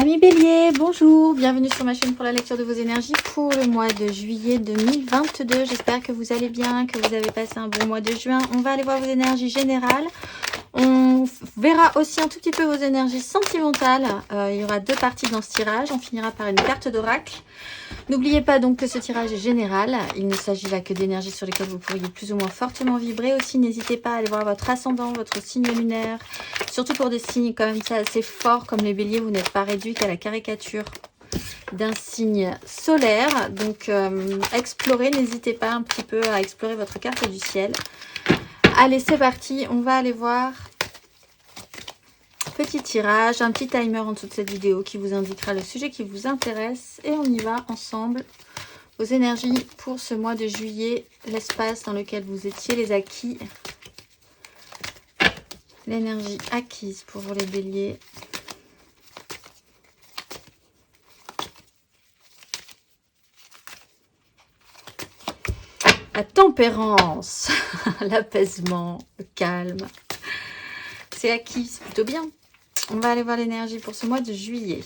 Amis Bélier, bonjour, bienvenue sur ma chaîne pour la lecture de vos énergies pour le mois de juillet 2022. J'espère que vous allez bien, que vous avez passé un bon mois de juin. On va aller voir vos énergies générales. On verra aussi un tout petit peu vos énergies sentimentales. Il y aura deux parties dans ce tirage. On finira par une carte d'oracle. N'oubliez pas donc que ce tirage est général. Il ne s'agit là que d'énergies sur lesquelles vous pourriez plus ou moins fortement vibrer. Aussi, n'hésitez pas à aller voir votre ascendant, votre signe lunaire. Surtout pour des signes quand même ça assez forts comme les béliers, vous n'êtes pas réduit qu'à la caricature d'un signe solaire. Donc, explorez, n'hésitez pas un petit peu à explorer votre carte du ciel. Allez, c'est parti. On va aller voir... Petit tirage, un petit timer en dessous de cette vidéo qui vous indiquera le sujet qui vous intéresse. Et on y va ensemble. Vos énergies pour ce mois de juillet, l'espace dans lequel vous étiez, les acquis. L'énergie acquise pour vous les béliers. La tempérance, l'apaisement, le calme. C'est acquis, c'est plutôt bien. On va aller voir l'énergie pour ce mois de juillet.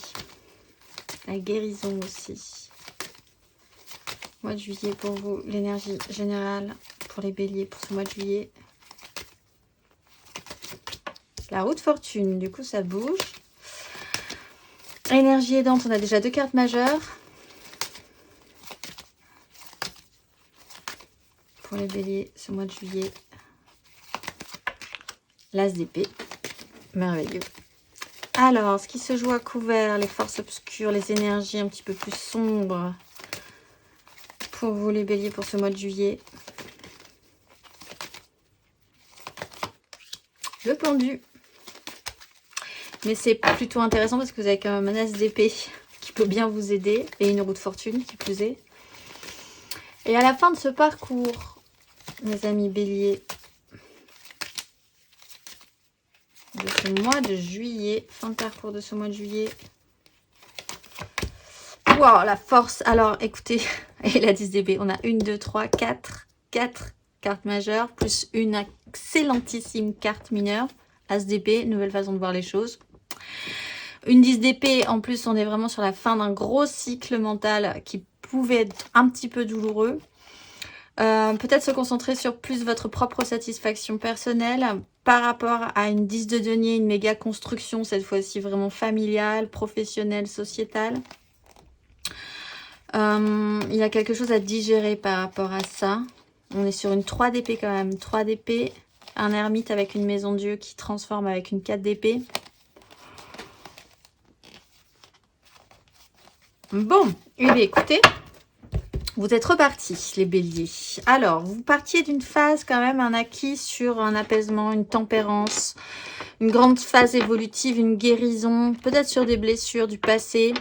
La guérison aussi. Mois de juillet pour vous, l'énergie générale pour les béliers pour ce mois de juillet. La roue de fortune, du coup ça bouge. Énergie aidante, on a déjà deux cartes majeures. Pour les béliers ce mois de juillet. L'as d'épée, merveilleux. Alors, ce qui se joue à couvert, les forces obscures, les énergies un petit peu plus sombres pour vous les béliers pour ce mois de juillet. Le pendu. Mais c'est plutôt intéressant parce que vous avez quand même un as d'épée qui peut bien vous aider et une roue de fortune qui plus est. Et à la fin de ce parcours, mes amis béliers, de ce mois de juillet, fin de parcours de ce mois de juillet. Wow, la force. Alors, écoutez, et la 10 d'épée, on a 1, 2, 3, 4 cartes majeures, plus une excellentissime carte mineure. As d'épée, nouvelle façon de voir les choses. Une 10 d'épée, en plus, on est vraiment sur la fin d'un gros cycle mental qui pouvait être un petit peu douloureux. Peut-être se concentrer sur plus votre propre satisfaction personnelle par rapport à une 10 de denier, une méga construction, cette fois-ci vraiment familiale, professionnelle, sociétale. Il y a quelque chose à digérer par rapport à ça. On est sur une 3 d'épée quand même. 3 d'épée, un ermite avec une maison Dieu qui transforme avec une 4 d'épée. Bon, eh bien écoutez, vous êtes repartis les béliers. Alors, vous partiez d'une phase quand même, un acquis sur un apaisement, une tempérance, une grande phase évolutive, une guérison, peut-être sur des blessures du passé.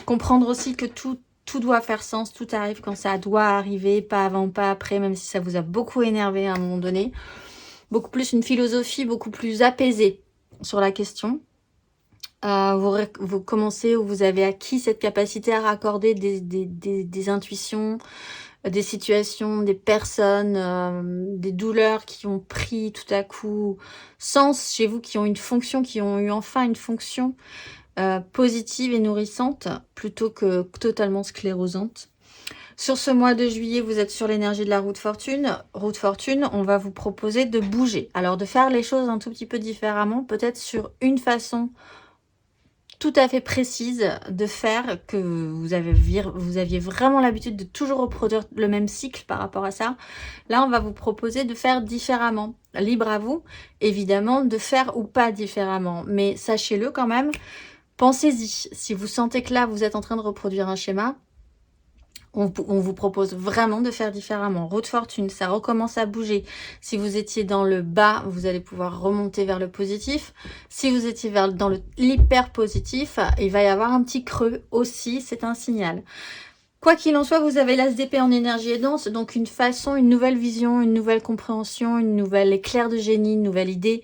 Comprendre aussi que tout doit faire sens, tout arrive quand ça doit arriver, pas avant, pas après, même si ça vous a beaucoup énervé à un moment donné. Beaucoup plus une philosophie, beaucoup plus apaisée sur la question. Vous commencez ou vous avez acquis cette capacité à raccorder des intuitions, des situations, des personnes, des douleurs qui ont pris tout à coup sens chez vous, qui ont une fonction, qui ont eu enfin une fonction positive et nourrissante plutôt que totalement sclérosante. Sur ce mois de juillet, vous êtes sur l'énergie de la roue de fortune. Roue de fortune, on va vous proposer de bouger. Alors de faire les choses un tout petit peu différemment, peut-être sur une façon tout à fait précise de faire que vous aviez vraiment l'habitude de toujours reproduire le même cycle par rapport à ça. Là, on va vous proposer de faire différemment. Libre à vous, évidemment, de faire ou pas différemment. Mais sachez-le quand même, pensez-y. Si vous sentez que là, vous êtes en train de reproduire un schéma, on vous propose vraiment de faire différemment. Roue de fortune, ça recommence à bouger. Si vous étiez dans le bas, vous allez pouvoir remonter vers le positif. Si vous étiez dans l'hyper positif, il va y avoir un petit creux aussi, c'est un signal. Quoi qu'il en soit, vous avez l'as d'épée en énergie aidante, donc une façon, une nouvelle vision, une nouvelle compréhension, une nouvelle éclair de génie, une nouvelle idée,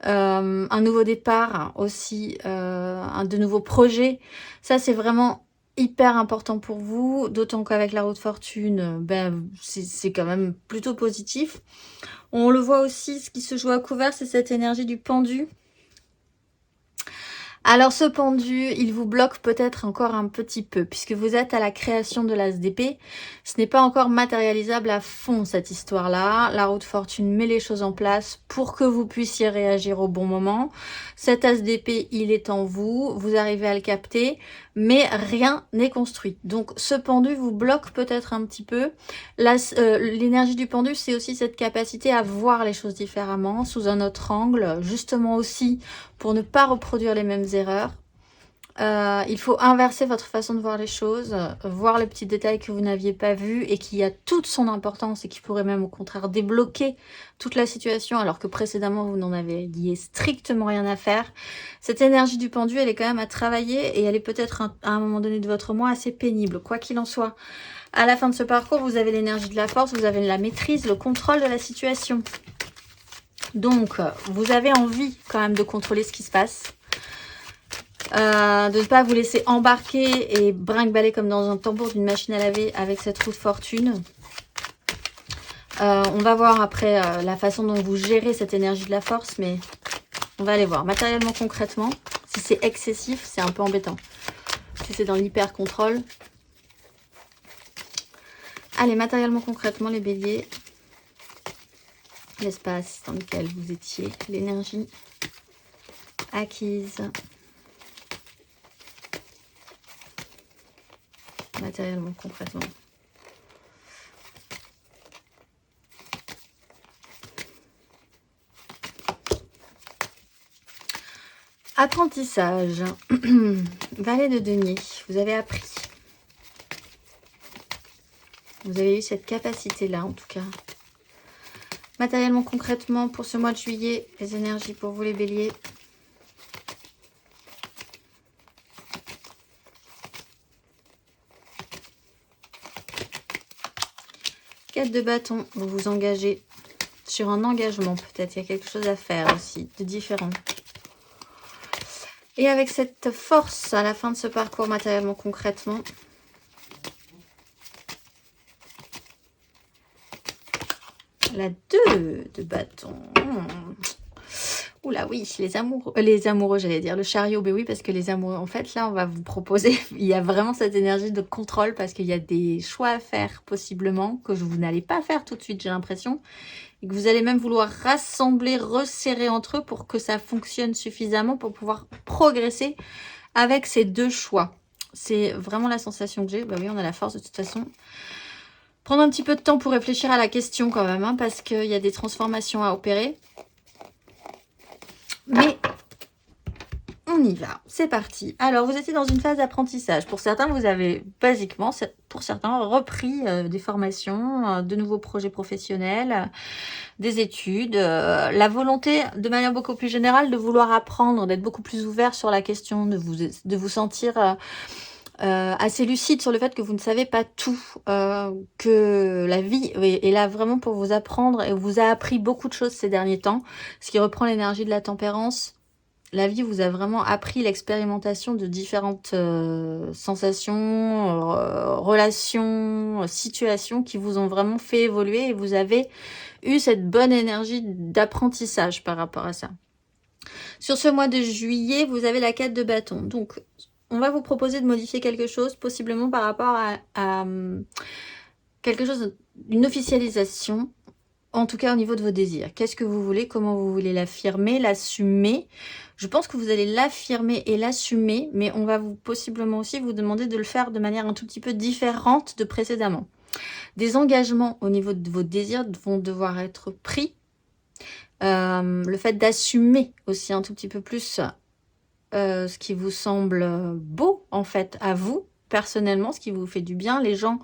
un nouveau départ aussi, de nouveaux projets. Ça, c'est vraiment hyper important pour vous, d'autant qu'avec la roue de fortune, ben, c'est quand même plutôt positif. On le voit aussi, ce qui se joue à couvert, c'est cette énergie du pendu. Alors ce pendu, il vous bloque peut-être encore un petit peu, puisque vous êtes à la création de l'as d'épée. Ce n'est pas encore matérialisable à fond cette histoire-là. La roue de fortune met les choses en place pour que vous puissiez réagir au bon moment. Cet as d'épée, il est en vous, vous arrivez à le capter, mais rien n'est construit. Donc ce pendu vous bloque peut-être un petit peu. L'énergie du pendu, c'est aussi cette capacité à voir les choses différemment, sous un autre angle, justement aussi pour ne pas reproduire les mêmes erreurs. Il faut inverser votre façon de voir les choses, voir les petits détails que vous n'aviez pas vus et qui a toute son importance et qui pourrait même au contraire débloquer toute la situation alors que précédemment vous n'en aviez strictement rien à faire. Cette énergie du pendu, elle est quand même à travailler et elle est peut-être à un moment donné de votre mois assez pénible. Quoi qu'il en soit, à la fin de ce parcours, vous avez l'énergie de la force, vous avez la maîtrise, le contrôle de la situation. Donc, vous avez envie quand même de contrôler ce qui se passe. De ne pas vous laisser embarquer et brinque-baller comme dans un tambour d'une machine à laver avec cette roue de fortune. On va voir après la façon dont vous gérez cette énergie de la force, mais on va aller voir. Matériellement, concrètement, si c'est excessif, c'est un peu embêtant. Si c'est dans l'hyper-contrôle. Allez, matériellement, concrètement, les béliers. L'espace dans lequel vous étiez, l'énergie acquise. Matériellement, concrètement. Apprentissage. Valet de denier. Vous avez appris. Vous avez eu cette capacité-là, en tout cas. Matériellement, concrètement, pour ce mois de juillet, les énergies pour vous, les béliers. Quatre de bâton, vous vous engagez sur un engagement, peut-être. Il y a quelque chose à faire aussi, de différent. Et avec cette force à la fin de ce parcours, matériellement, concrètement, la 2 de bâton. Oula, oui, les amoureux, j'allais dire, le chariot, ben oui, parce que les amoureux, en fait, là, on va vous proposer, il y a vraiment cette énergie de contrôle, parce qu'il y a des choix à faire, possiblement, que vous n'allez pas faire tout de suite, j'ai l'impression, et que vous allez même vouloir rassembler, resserrer entre eux pour que ça fonctionne suffisamment pour pouvoir progresser avec ces deux choix. C'est vraiment la sensation que j'ai. Bah oui, on a la force de toute façon. Prendre un petit peu de temps pour réfléchir à la question quand même, hein, parce qu'il y a des transformations à opérer. Mais on y va, c'est parti. Alors, vous étiez dans une phase d'apprentissage. Pour certains, vous avez basiquement, pour certains, repris des formations, de nouveaux projets professionnels, des études, la volonté, de manière beaucoup plus générale, de vouloir apprendre, d'être beaucoup plus ouvert sur la question, de vous sentir assez lucide sur le fait que vous ne savez pas tout, que la vie est là vraiment pour vous apprendre et vous a appris beaucoup de choses ces derniers temps, ce qui reprend l'énergie de la tempérance. La vie vous a vraiment appris l'expérimentation de différentes sensations, relations, situations qui vous ont vraiment fait évoluer et vous avez eu cette bonne énergie d'apprentissage par rapport à ça. Sur ce mois de juillet, vous avez la 4 de bâton. Donc, on va vous proposer de modifier quelque chose, possiblement par rapport à quelque chose, une officialisation, en tout cas au niveau de vos désirs. Qu'est-ce que vous voulez? Comment vous voulez l'affirmer, l'assumer? Je pense que vous allez l'affirmer et l'assumer, mais on va possiblement aussi vous demander de le faire de manière un tout petit peu différente de précédemment. Des engagements au niveau de vos désirs vont devoir être pris. Le fait d'assumer aussi un tout petit peu plus ce qui vous semble beau en fait à vous personnellement, ce qui vous fait du bien, les gens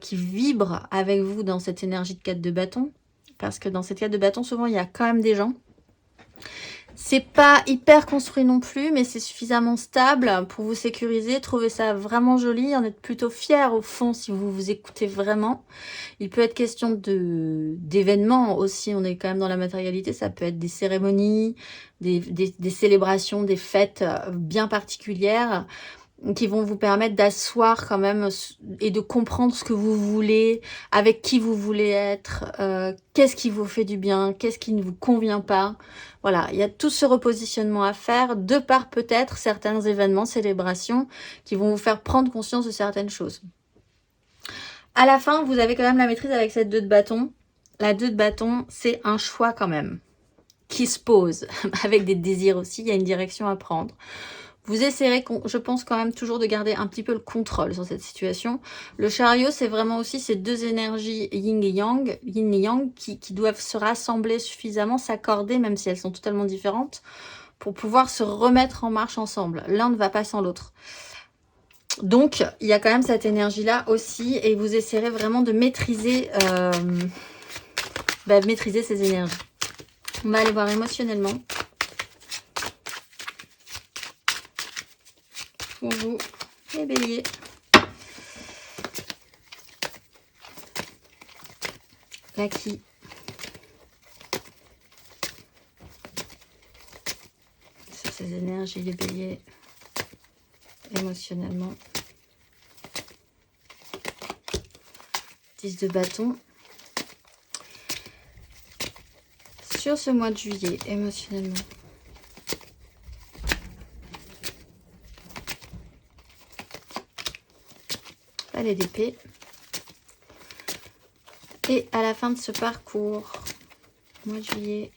qui vibrent avec vous dans cette énergie de 4 de bâton, parce que dans cette 4 de bâton souvent il y a quand même des gens. C'est pas hyper construit non plus, mais c'est suffisamment stable pour vous sécuriser, trouver ça vraiment joli, en être plutôt fier au fond si vous vous écoutez vraiment. Il peut être question d'événements aussi, on est quand même dans la matérialité, ça peut être des cérémonies, des célébrations, des fêtes bien particulières. qui vont vous permettre d'asseoir quand même et de comprendre ce que vous voulez, avec qui vous voulez être, qu'est-ce qui vous fait du bien, qu'est-ce qui ne vous convient pas. Voilà, il y a tout ce repositionnement à faire, de par peut-être certains événements, célébrations, qui vont vous faire prendre conscience de certaines choses. À la fin, vous avez quand même la maîtrise avec cette 2 de bâton. La 2 de bâton, c'est un choix quand même, qui se pose, avec des désirs aussi, il y a une direction à prendre. Vous essaierez, je pense, quand même toujours de garder un petit peu le contrôle sur cette situation. Le chariot, c'est vraiment aussi ces 2 énergies yin et yang, qui doivent se rassembler suffisamment, s'accorder, même si elles sont totalement différentes, pour pouvoir se remettre en marche ensemble. L'un ne va pas sans l'autre. Donc, il y a quand même cette énergie-là aussi, et vous essaierez vraiment de maîtriser, maîtriser ces énergies. On va aller voir émotionnellement. Pour vous, les béliers. Lucky. Sur ces énergies, les béliers, émotionnellement. 10 de bâton. Sur ce mois de juillet, émotionnellement. Palais d'épée. Et à la fin de ce parcours, mois de juillet,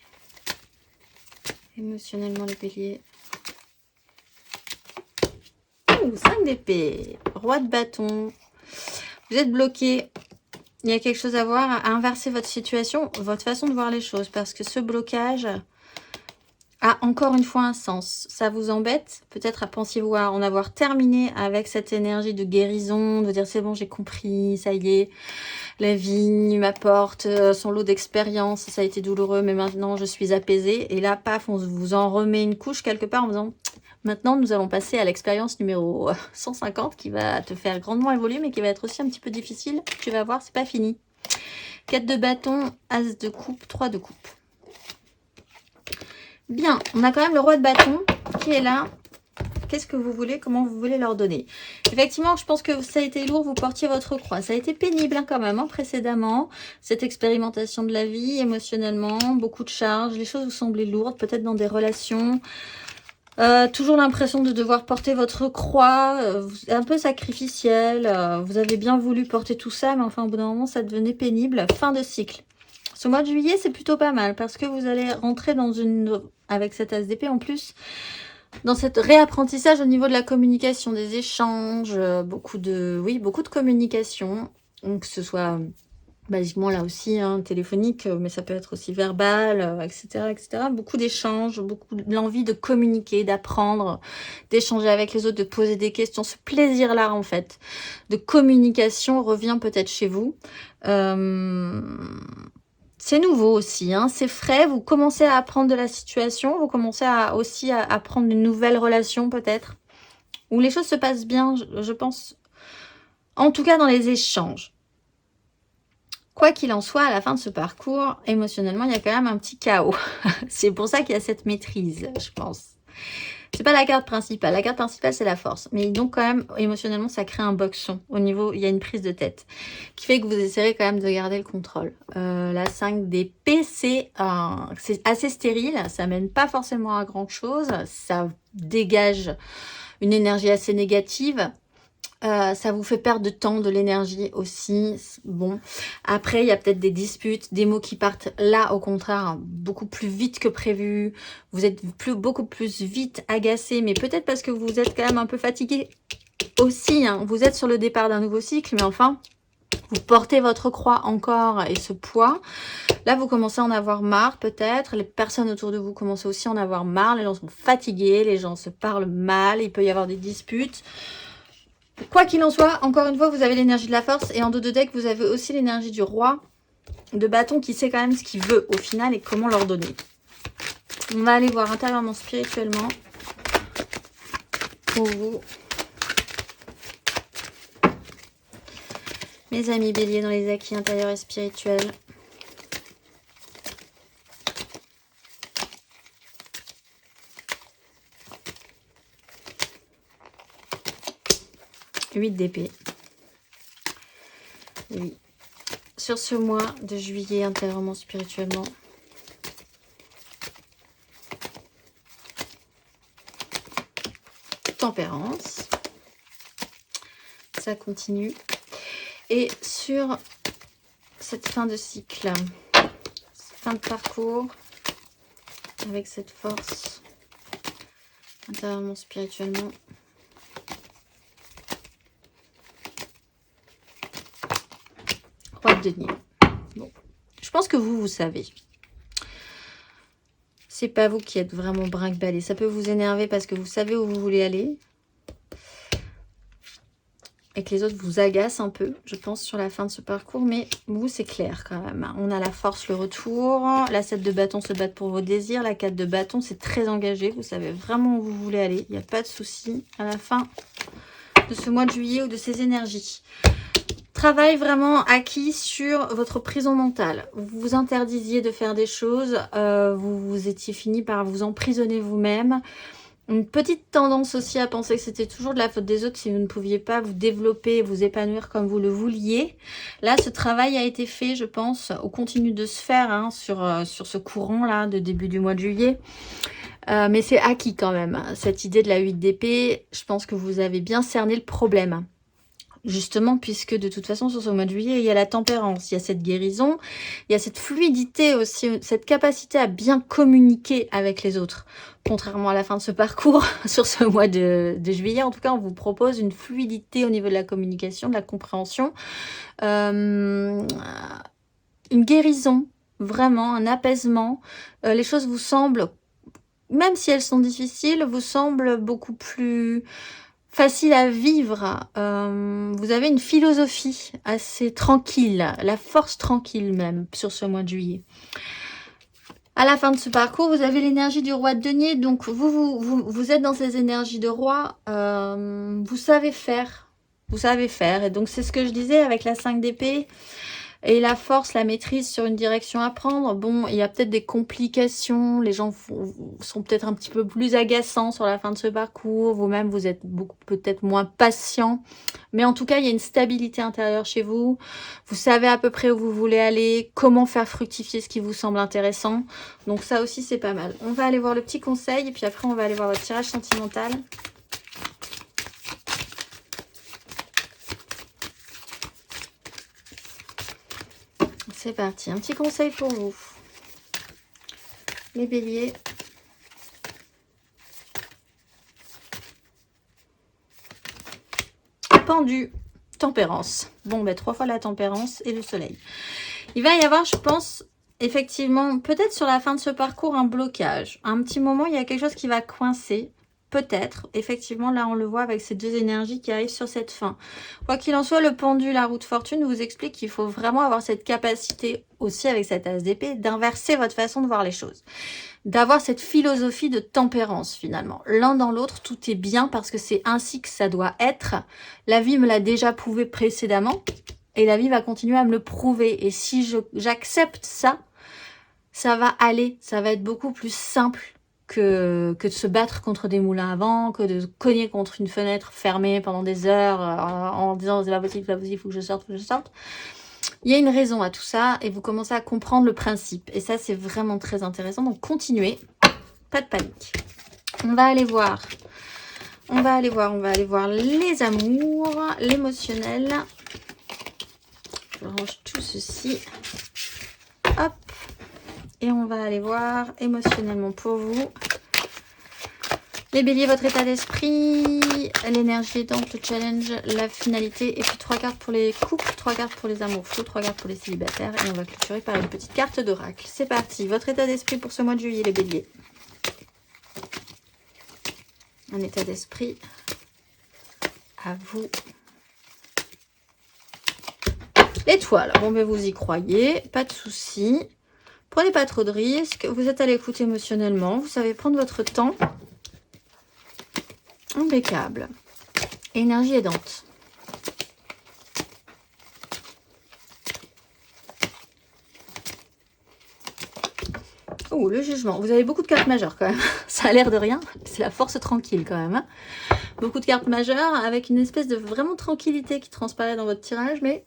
émotionnellement les béliers. 5 d'épée, roi de bâton. Vous êtes bloqué. Il y a quelque chose à voir, à inverser votre situation, votre façon de voir les choses. Parce que ce blocage a encore une fois un sens. Ça vous embête? Peut-être pensiez-vous à en avoir terminé avec cette énergie de guérison, de dire c'est bon, j'ai compris, ça y est. La vie m'apporte son lot d'expérience, ça a été douloureux, mais maintenant je suis apaisée. Et là, paf, on vous en remet une couche quelque part en disant, maintenant nous allons passer à l'expérience numéro 150 qui va te faire grandement évoluer, mais qui va être aussi un petit peu difficile. Tu vas voir, c'est pas fini. 4 de bâton, as de coupe, 3 de coupe. Bien, on a quand même le roi de bâton qui est là. Qu'est-ce que vous voulez? Comment vous voulez leur donner? Effectivement, je pense que ça a été lourd, vous portiez votre croix. Ça a été pénible quand même, précédemment. Cette expérimentation de la vie, émotionnellement, beaucoup de charges. Les choses vous semblaient lourdes, peut-être dans des relations. Toujours l'impression de devoir porter votre croix, un peu sacrificielle. Vous avez bien voulu porter tout ça, mais enfin, au bout d'un moment, ça devenait pénible. Fin de cycle. Ce mois de juillet, c'est plutôt pas mal, parce que vous allez rentrer dans une... avec cet as d'épée en plus... dans cette réapprentissage au niveau de la communication, des échanges, beaucoup de communication, donc que ce soit basiquement là aussi téléphonique, mais ça peut être aussi verbal, etc., etc. Beaucoup d'échanges, beaucoup de l'envie de communiquer, d'apprendre, d'échanger avec les autres, de poser des questions. Ce plaisir-là, en fait, de communication revient peut-être chez vous. C'est nouveau aussi, c'est frais, vous commencez à apprendre de la situation, vous commencez aussi à apprendre une nouvelle relation peut-être, où les choses se passent bien, je pense, en tout cas dans les échanges. Quoi qu'il en soit, à la fin de ce parcours, émotionnellement, il y a quand même un petit chaos. C'est pour ça qu'il y a cette maîtrise, je pense. C'est pas la carte principale. La carte principale, c'est la force. Mais donc, quand même, émotionnellement, ça crée un boxon. Au niveau, il y a une prise de tête. Qui fait que vous essayerez quand même de garder le contrôle. La 5 d'épée, c'est assez stérile. Ça mène pas forcément à grand chose. Ça dégage une énergie assez négative. Ça vous fait perdre de temps, de l'énergie aussi. Bon, après, il y a peut-être des disputes, des mots qui partent là, au contraire, beaucoup plus vite que prévu. Vous êtes beaucoup plus vite agacé, mais peut-être parce que vous êtes quand même un peu fatigué aussi. Vous êtes sur le départ d'un nouveau cycle, mais enfin, vous portez votre croix encore et ce poids. Là, vous commencez à en avoir marre peut-être. Les personnes autour de vous commencent aussi à en avoir marre. Les gens sont fatigués, les gens se parlent mal, il peut y avoir des disputes. Quoi qu'il en soit, encore une fois, vous avez l'énergie de la force. Et en dos de deck, vous avez aussi l'énergie du roi de bâton qui sait quand même ce qu'il veut au final et comment leur donner. On va aller voir intérieurement, spirituellement. Pour vous. Mes amis béliers dans les acquis intérieurs et spirituels. 8 d'épée. Oui. Sur ce mois de juillet, intérieurement, spirituellement. Tempérance. Ça continue. Et sur cette fin de cycle, fin de parcours, avec cette force, intérieurement, spirituellement. Roi de denier. Bon. Je pense que vous savez. C'est pas vous qui êtes vraiment brinque-ballé. Ça peut vous énerver parce que vous savez où vous voulez aller. Et que les autres vous agacent un peu, je pense, sur la fin de ce parcours. Mais vous, c'est clair quand même. On a la force, le retour. La 7 de bâton se bat pour vos désirs. La 4 de bâton, c'est très engagé. Vous savez vraiment où vous voulez aller. Il n'y a pas de souci à la fin de ce mois de juillet ou de ces énergies. Travail vraiment acquis sur votre prison mentale. Vous vous interdisiez de faire des choses. Vous étiez fini par vous emprisonner vous-même. Une petite tendance aussi à penser que c'était toujours de la faute des autres si vous ne pouviez pas vous développer, vous épanouir comme vous le vouliez. Là, ce travail a été fait, je pense, ou continue de se faire hein, sur ce courant-là de début du mois de juillet. Mais c'est acquis quand même. Cette idée de la 8 d'épée, je pense que vous avez bien cerné le problème. Justement, puisque de toute façon, sur ce mois de juillet, il y a la tempérance, il y a cette guérison, il y a cette fluidité aussi, cette capacité à bien communiquer avec les autres. Contrairement à la fin de ce parcours, sur ce mois de juillet, en tout cas, on vous propose une fluidité au niveau de la communication, de la compréhension, une guérison, vraiment, un apaisement. Les choses vous semblent, même si elles sont difficiles, vous semblent beaucoup plus facile à vivre. Vous avez une philosophie assez tranquille, la force tranquille même sur ce mois de juillet. À la fin de ce parcours, vous avez l'énergie du roi de denier. Donc vous êtes dans ces énergies de roi. Vous savez faire. Vous savez faire. Et donc c'est ce que je disais avec la 5 d'épée. Et la force, la maîtrise sur une direction à prendre. Bon, il y a peut-être des complications. Les gens sont peut-être un petit peu plus agaçants sur la fin de ce parcours. Vous-même, vous êtes peut-être moins patient. Mais en tout cas, il y a une stabilité intérieure chez vous. Vous savez à peu près où vous voulez aller, comment faire fructifier ce qui vous semble intéressant. Donc ça aussi, c'est pas mal. On va aller voir le petit conseil et puis après, on va aller voir votre tirage sentimental. C'est parti, un petit conseil pour vous. Les béliers. Pendu, tempérance. Bon, ben 3 fois la tempérance et le soleil. Il va y avoir, je pense, effectivement, peut-être sur la fin de ce parcours, un blocage. À un petit moment, il y a quelque chose qui va coincer. Peut-être, effectivement, là on le voit avec ces deux énergies qui arrivent sur cette fin. Quoi qu'il en soit, le pendu, la roue de fortune vous explique qu'il faut vraiment avoir cette capacité aussi avec cette as d'épée d'inverser votre façon de voir les choses. D'avoir cette philosophie de tempérance finalement. L'un dans l'autre, tout est bien parce que c'est ainsi que ça doit être. La vie me l'a déjà prouvé précédemment et la vie va continuer à me le prouver. Et si j'accepte ça, ça va aller, ça va être beaucoup plus simple que de se battre contre des moulins à vent, que de cogner contre une fenêtre fermée pendant des heures en disant c'est pas possible, il faut que je sorte, faut que je sorte. Il y a une raison à tout ça et vous commencez à comprendre le principe. Et ça, c'est vraiment très intéressant. Donc, continuez. Pas de panique. On va aller voir les amours, l'émotionnel. Je range tout ceci. Hop. Et on va aller voir émotionnellement pour vous. Les béliers, votre état d'esprit, l'énergie aidante, le challenge, la finalité. Et puis 3 cartes pour les couples, 3 cartes pour les amours fous, 3 cartes pour les célibataires. Et on va clôturer par une petite carte d'oracle. C'est parti. Votre état d'esprit pour ce mois de juillet, les béliers. Un état d'esprit à vous. L'étoile. Bon, ben vous y croyez. Pas de souci. Prenez pas trop de risques. Vous êtes à l'écoute émotionnellement. Vous savez prendre votre temps. Impeccable. Énergie aidante. Oh, le jugement. Vous avez beaucoup de cartes majeures quand même. Ça a l'air de rien. C'est la force tranquille quand même. Hein. beaucoup de cartes majeures, avec une espèce de vraiment tranquillité qui transparaît dans votre tirage, mais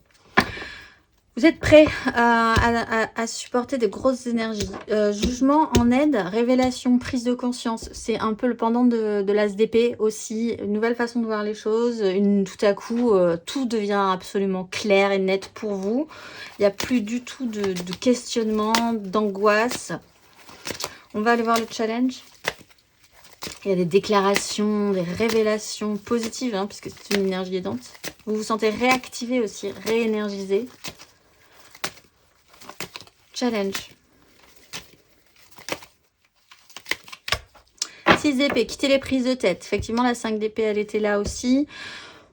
vous êtes prêt à supporter des grosses énergies. Jugement en aide, révélation, prise de conscience. C'est un peu le pendant de l'as d'épée aussi. Une nouvelle façon de voir les choses. Tout à coup, tout devient absolument clair et net pour vous. Il n'y a plus du tout de questionnement, d'angoisse. On va aller voir le challenge. Il y a des déclarations, des révélations positives, hein, puisque c'est une énergie aidante. Vous vous sentez réactivé aussi, réénergisé. Challenge. 6 d'épée, quitter les prises de tête. Effectivement, la 5 d'épée, elle était là aussi.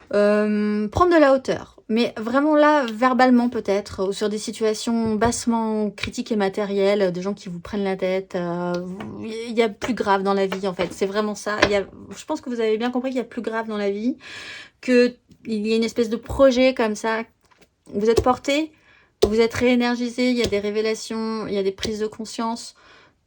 Prendre de la hauteur. Mais vraiment là, verbalement peut-être, ou sur des situations bassement critiques et matérielles, des gens qui vous prennent la tête. Il y a plus grave dans la vie, en fait. C'est vraiment ça. Je pense que vous avez bien compris qu'il y a plus grave dans la vie. Qu'il y a une espèce de projet comme ça. Vous êtes porté. Vous êtes réénergisé, il y a des révélations, il y a des prises de conscience.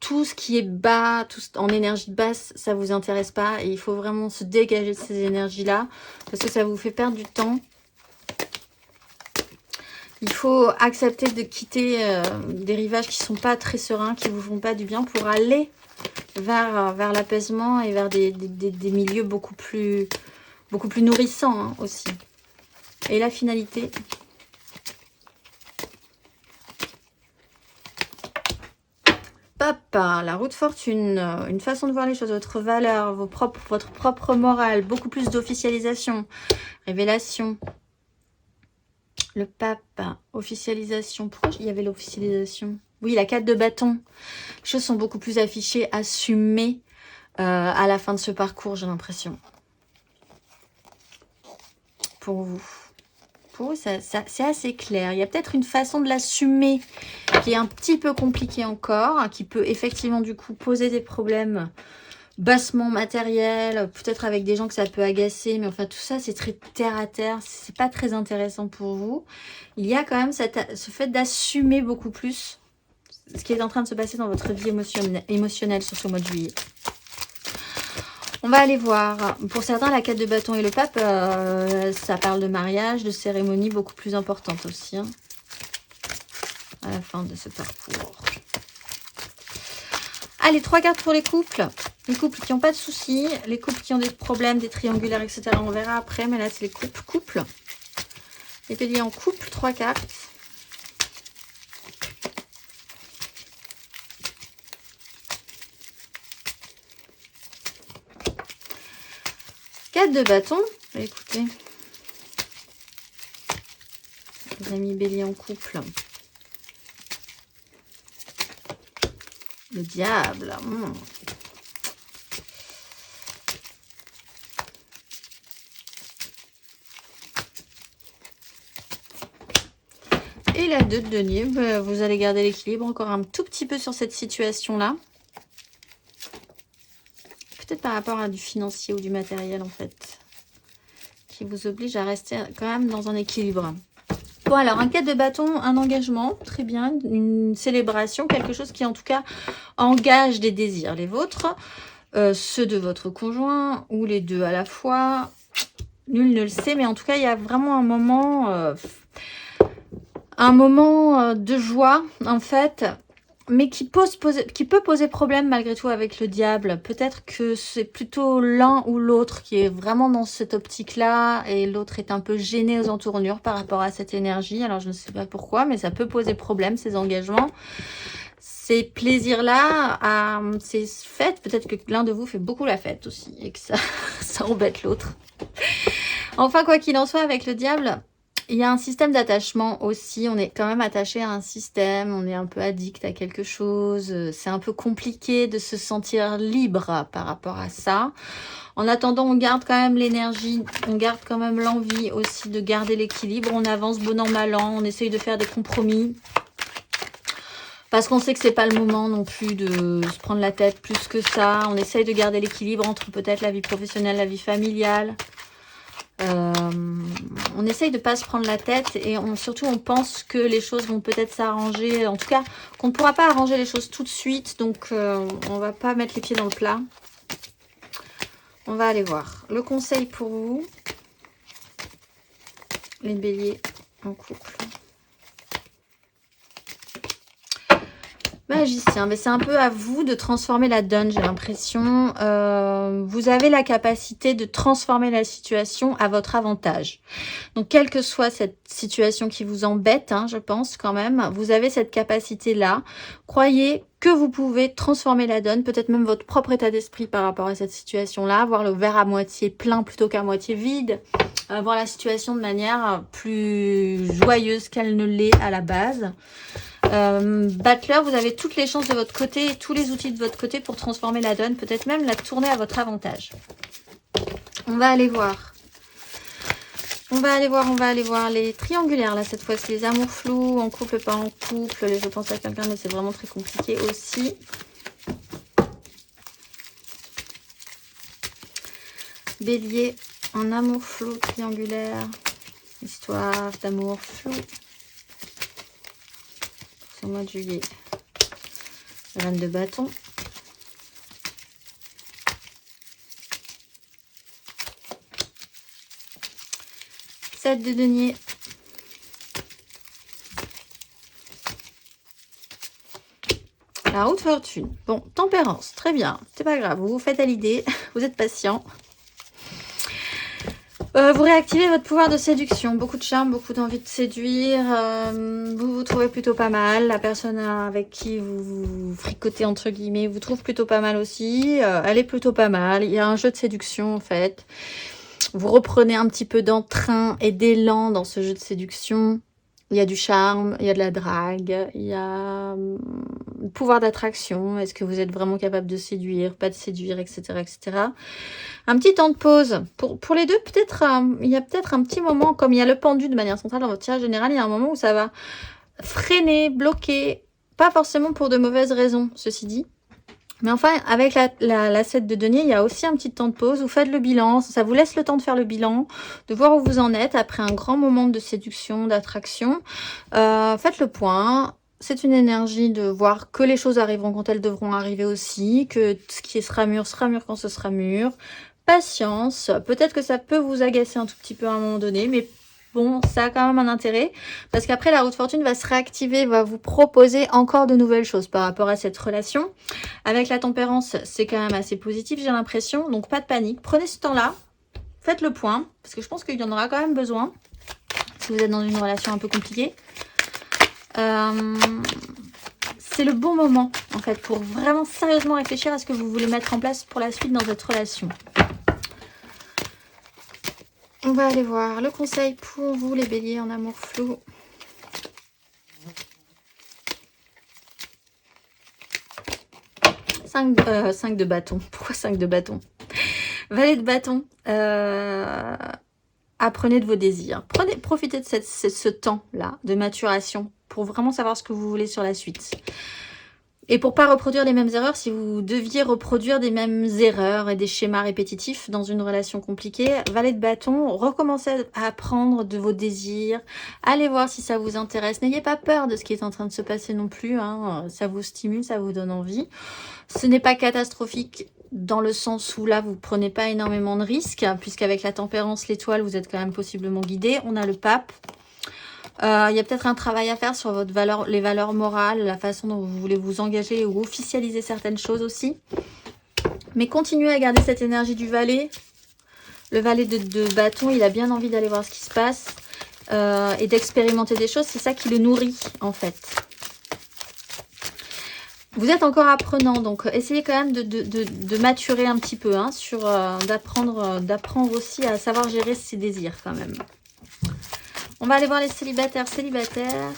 Tout ce qui est bas, tout en énergie basse, ça ne vous intéresse pas. Et il faut vraiment se dégager de ces énergies-là. Parce que ça vous fait perdre du temps. Il faut accepter de quitter des rivages qui ne sont pas très sereins, qui ne vous font pas du bien, pour aller vers l'apaisement et vers des milieux beaucoup plus nourrissants, hein, aussi. Et la finalité... Papa, la roue de fortune, une façon de voir les choses, votre valeur, votre propre morale, beaucoup plus d'officialisation, révélation. Le pape, officialisation. Pourquoi il y avait l'officialisation? Oui, la 4 de bâton. Les choses sont beaucoup plus affichées, assumées à la fin de ce parcours, j'ai l'impression. Pour vous. Pour vous, c'est assez clair. Il y a peut-être une façon de l'assumer qui est un petit peu compliquée encore, qui peut effectivement du coup poser des problèmes bassement matériels, peut-être avec des gens que ça peut agacer, mais enfin tout ça c'est très terre à terre, c'est pas très intéressant pour vous. Il y a quand même ce fait d'assumer beaucoup plus ce qui est en train de se passer dans votre vie émotionnelle sur ce mois de juillet. On va aller voir. Pour certains, la 4 de bâton et le pape, ça parle de mariage, de cérémonie beaucoup plus importante aussi, hein, à la fin de ce parcours. Allez, 3 cartes pour les couples. Les couples qui n'ont pas de soucis, les couples qui ont des problèmes, des triangulaires, etc. On verra après, mais là, c'est les couples. Les béliers en couple, 3 cartes. De bâton, écoutez, les amis béliers en couple, le diable, et la 2 de denier. Vous allez garder l'équilibre encore un tout petit peu sur cette situation là. Peut-être par rapport à du financier ou du matériel en fait, qui vous oblige à rester quand même dans un équilibre. Bon alors, un 4 de bâton, un engagement, très bien, une célébration, quelque chose qui en tout cas engage des désirs, les vôtres, ceux de votre conjoint ou les deux à la fois, nul ne le sait, mais en tout cas il y a vraiment un moment de joie en fait, mais qui peut poser problème malgré tout avec le diable. Peut-être que c'est plutôt l'un ou l'autre qui est vraiment dans cette optique-là et l'autre est un peu gêné aux entournures par rapport à cette énergie. Alors, je ne sais pas pourquoi, mais ça peut poser problème, ces engagements. Ces plaisirs-là, ces fêtes, peut-être que l'un de vous fait beaucoup la fête aussi et que ça embête l'autre. Enfin, quoi qu'il en soit, avec le diable... Il y a un système d'attachement aussi, on est quand même attaché à un système, on est un peu addict à quelque chose, c'est un peu compliqué de se sentir libre par rapport à ça. En attendant, on garde quand même l'énergie, on garde quand même l'envie aussi de garder l'équilibre, on avance bon an mal an, on essaye de faire des compromis. Parce qu'on sait que c'est pas le moment non plus de se prendre la tête plus que ça, on essaye de garder l'équilibre entre peut-être la vie professionnelle, la vie familiale. On essaye de ne pas se prendre la tête et surtout on pense que les choses vont peut-être s'arranger, en tout cas qu'on ne pourra pas arranger les choses tout de suite, donc on va pas mettre les pieds dans le plat. On va aller voir. Le conseil pour vous, les béliers en couple. Magicien, mais c'est un peu à vous de transformer la donne, j'ai l'impression. Vous avez la capacité de transformer la situation à votre avantage. Donc, quelle que soit cette situation qui vous embête, hein, je pense quand même, vous avez cette capacité-là. Croyez que vous pouvez transformer la donne, peut-être même votre propre état d'esprit par rapport à cette situation-là, voir le verre à moitié plein plutôt qu'à moitié vide, voir la situation de manière plus joyeuse qu'elle ne l'est à la base. Battleur, vous avez toutes les chances de votre côté et tous les outils de votre côté pour transformer la donne, peut-être même la tourner à votre avantage. On va aller voir. On va aller voir les triangulaires, là, cette fois-ci, les amours flous, en couple, pas en couple. Je pense à quelqu'un, mais c'est vraiment très compliqué aussi. Bélier, en amour flou, triangulaire. Histoire d'amour flou. Au mois de juillet. La reine de bâton. Sept de denier. La haute fortune. Bon, tempérance, très bien. C'est pas grave, vous vous faites à l'idée. Vous êtes patient. Vous réactivez votre pouvoir de séduction. Beaucoup de charme, beaucoup d'envie de séduire. Vous vous trouvez plutôt pas mal. La personne avec qui vous fricotez, entre guillemets, vous trouve plutôt pas mal aussi. Elle est plutôt pas mal. Il y a un jeu de séduction, en fait. Vous reprenez un petit peu d'entrain et d'élan dans ce jeu de séduction. Il y a du charme, il y a de la drague, il y a le pouvoir d'attraction. Est-ce que vous êtes vraiment capable de séduire, pas de séduire, etc., etc. Un petit temps de pause. Pour les deux, peut-être, il y a peut-être un petit moment, comme il y a le pendu de manière centrale dans votre tirage général, il y a un moment où ça va freiner, bloquer, pas forcément pour de mauvaises raisons, ceci dit. Mais enfin, avec la 7 de denier, il y a aussi un petit temps de pause. Vous faites le bilan, ça vous laisse le temps de faire le bilan, de voir où vous en êtes après un grand moment de séduction, d'attraction. Faites le point. C'est une énergie de voir que les choses arriveront quand elles devront arriver aussi, que ce qui sera mûr quand ce sera mûr. Patience. Peut-être que ça peut vous agacer un tout petit peu à un moment donné, mais bon, ça a quand même un intérêt, parce qu'après, la haute fortune va se réactiver, va vous proposer encore de nouvelles choses par rapport à cette relation. Avec la tempérance, c'est quand même assez positif, j'ai l'impression, donc pas de panique. Prenez ce temps-là, faites le point, parce que je pense qu'il y en aura quand même besoin, si vous êtes dans une relation un peu compliquée. C'est le bon moment, en fait, pour vraiment sérieusement réfléchir à ce que vous voulez mettre en place pour la suite dans cette relation. On va aller voir le conseil pour vous, les béliers en amour flou. Cinq de bâton. Pourquoi 5 de bâton? Valet de bâton. Apprenez de vos désirs. Profitez de ce temps-là de maturation pour vraiment savoir ce que vous voulez sur la suite. Et pour pas reproduire les mêmes erreurs, si vous deviez reproduire des mêmes erreurs et des schémas répétitifs dans une relation compliquée, valet de bâton, recommencez à apprendre de vos désirs, allez voir si ça vous intéresse. N'ayez pas peur de ce qui est en train de se passer non plus, hein. Ça vous stimule, ça vous donne envie. Ce n'est pas catastrophique dans le sens où là, vous prenez pas énormément de risques, puisqu'avec la tempérance, l'étoile, vous êtes quand même possiblement guidé. On a le pape. Il y a peut-être un travail à faire sur les valeurs morales, la façon dont vous voulez vous engager ou officialiser certaines choses aussi. Mais continuez à garder cette énergie du valet. Le valet de bâton, il a bien envie d'aller voir ce qui se passe et d'expérimenter des choses. C'est ça qui le nourrit, en fait. Vous êtes encore apprenant, donc essayez quand même de maturer un petit peu, hein, d'apprendre aussi à savoir gérer ses désirs quand même. On va aller voir les célibataires. Célibataires,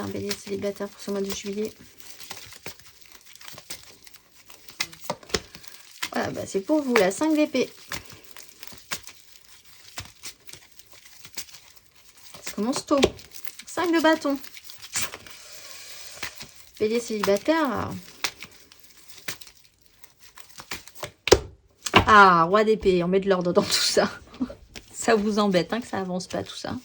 bélier célibataire pour ce mois de juillet. Voilà, bah c'est pour vous, la 5 d'épée. Ça commence tôt. 5 de bâton. Bélier célibataire. Ah, roi d'épée, on met de l'ordre dans tout ça. Ça vous embête, hein, que ça avance pas tout ça.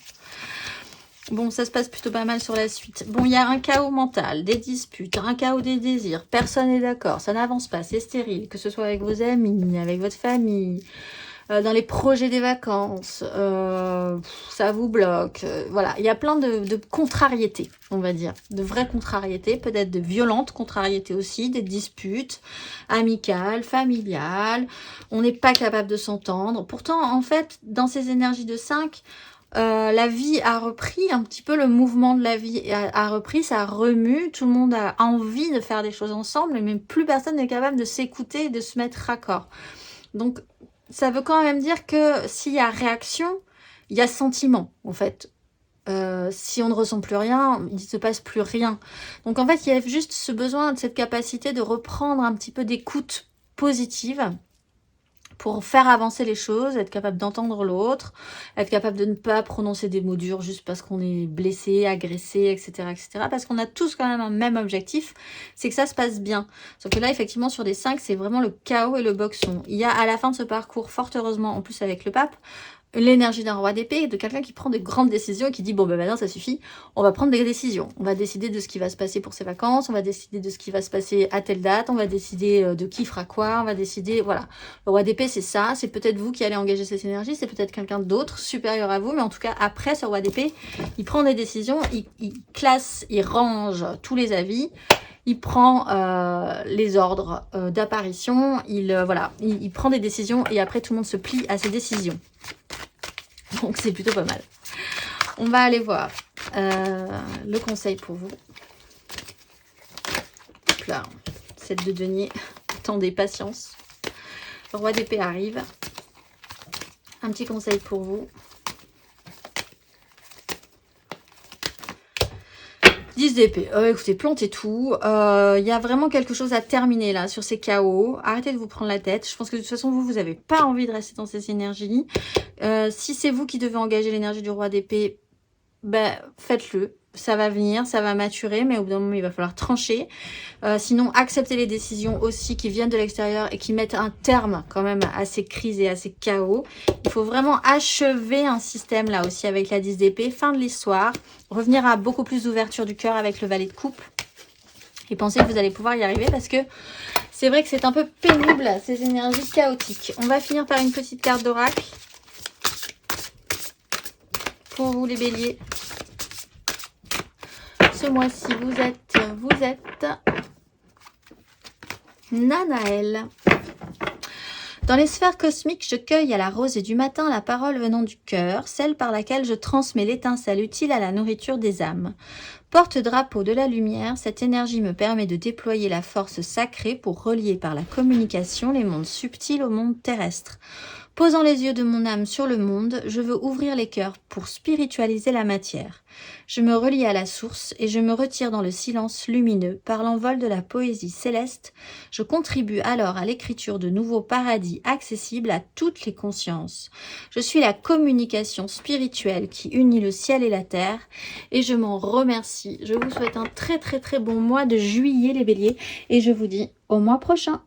Bon, ça se passe plutôt pas mal sur la suite. Bon, il y a un chaos mental, des disputes, un chaos des désirs. Personne n'est d'accord, ça n'avance pas, c'est stérile. Que ce soit avec vos amis, avec votre famille, dans les projets des vacances, ça vous bloque. Voilà, il y a plein de contrariétés, on va dire. De vraies contrariétés, peut-être de violentes contrariétés aussi, des disputes amicales, familiales. On n'est pas capable de s'entendre. Pourtant, en fait, dans ces énergies de 5... la vie a repris un petit peu, le mouvement de la vie a repris, ça remue, tout le monde a envie de faire des choses ensemble, mais plus personne n'est capable de s'écouter et de se mettre raccord. Donc, ça veut quand même dire que s'il y a réaction, il y a sentiment, en fait. Si on ne ressent plus rien, il ne se passe plus rien. Donc, en fait, il y a juste ce besoin de cette capacité de reprendre un petit peu d'écoute positive, pour faire avancer les choses, être capable d'entendre l'autre, être capable de ne pas prononcer des mots durs juste parce qu'on est blessé, agressé, etc. etc. Parce qu'on a tous quand même un même objectif, c'est que ça se passe bien. Sauf que là, effectivement, sur des 5, c'est vraiment le chaos et le boxon. Il y a à la fin de ce parcours, fort heureusement, en plus avec le pape, l'énergie d'un roi d'épée, de quelqu'un qui prend de grandes décisions et qui dit bon ben maintenant ça suffit, on va prendre des décisions, on va décider de ce qui va se passer pour ses vacances, on va décider de ce qui va se passer à telle date, on va décider de qui fera quoi, on va décider, voilà. Le roi d'épée c'est ça, c'est peut-être vous qui allez engager cette énergie, c'est peut-être quelqu'un d'autre supérieur à vous, mais en tout cas après ce roi d'épée, il prend des décisions, il classe, il range tous les avis, il prend les ordres d'apparition, voilà, il prend des décisions et après tout le monde se plie à ses décisions. Donc c'est plutôt pas mal. On va aller voir le conseil pour vous. Donc là, 7 de denier, attendez, patience. Le roi d'épée arrive. Un petit conseil pour vous. 10 d'épée. Écoutez, plantez tout. Il y a vraiment quelque chose à terminer là sur ces chaos. Arrêtez de vous prendre la tête. Je pense que de toute façon, vous n'avez pas envie de rester dans ces énergies. Si c'est vous qui devez engager l'énergie du roi d'épée, ben, faites-le. Ça va venir, ça va maturer, mais au bout d'un moment, il va falloir trancher. Sinon, acceptez les décisions aussi qui viennent de l'extérieur et qui mettent un terme quand même à ces crises et à ces chaos. Il faut vraiment achever un système là aussi avec la 10 d'épée. Fin de l'histoire. Revenir à beaucoup plus d'ouverture du cœur avec le valet de coupe. Et pensez que vous allez pouvoir y arriver parce que c'est vrai que c'est un peu pénible ces énergies chaotiques. On va finir par une petite carte d'oracle. Pour vous les béliers. Ce mois-ci, vous êtes Nanaël. Dans les sphères cosmiques, je cueille à la rosée du matin la parole venant du cœur, celle par laquelle je transmets l'étincelle utile à la nourriture des âmes. Porte-drapeau de la lumière, cette énergie me permet de déployer la force sacrée pour relier par la communication les mondes subtils au monde terrestre. Posant les yeux de mon âme sur le monde, je veux ouvrir les cœurs pour spiritualiser la matière. Je me relie à la source et je me retire dans le silence lumineux par l'envol de la poésie céleste. Je contribue alors à l'écriture de nouveaux paradis accessibles à toutes les consciences. Je suis la communication spirituelle qui unit le ciel et la terre et je m'en remercie. Je vous souhaite un très très très bon mois de juillet les béliers et je vous dis au mois prochain.